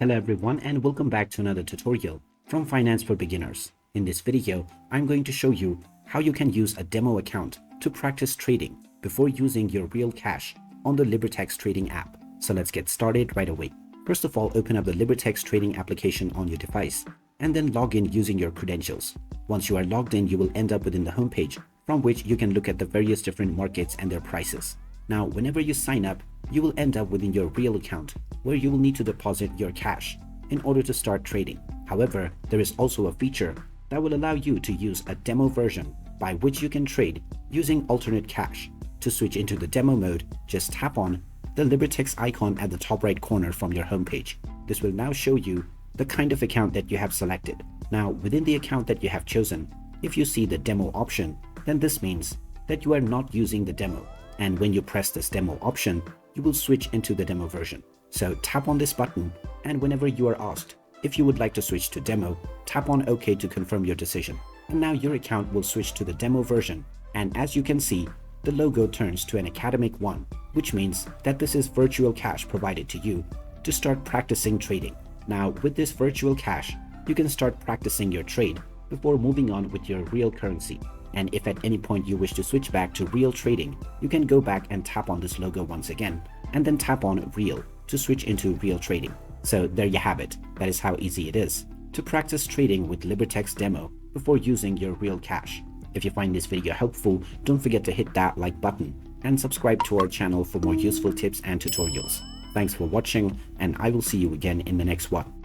Hello everyone and welcome back to another tutorial from Finance for Beginners. In this video, I'm going to show you how you can use a demo account to practice trading before using your real cash on the Libertex trading app. So let's get started right away. First of all, open up the Libertex trading application on your device and then log in using your credentials. Once you are logged in, you will end up within the homepage from which you can look at the various different markets and their prices. Now, whenever you sign up, you will end up within your real account where you will need to deposit your cash in order to start trading. However, there is also a feature that will allow you to use a demo version by which you can trade using alternate cash. To switch into the demo mode, just tap on the Libertex icon at the top right corner from your homepage. This will now show you the kind of account that you have selected. Now, within the account that you have chosen, if you see the demo option, then this means that you are not using the demo. And when you press this demo option, you will switch into the demo version. So tap on this button, and whenever you are asked if you would like to switch to demo, tap on OK to confirm your decision. And now your account will switch to the demo version. And as you can see, the logo turns to an academic one, which means that this is virtual cash provided to you to start practicing trading. Now, with this virtual cash, you can start practicing your trade before moving on with your real currency. And if at any point you wish to switch back to real trading, you can go back and tap on this logo once again, and then tap on real to switch into real trading. So there you have it. That is how easy it is to practice trading with Libertex demo before using your real cash. If you find this video helpful, don't forget to hit that like button and subscribe to our channel for more useful tips and tutorials. Thanks for watching, and I will see you again in the next one.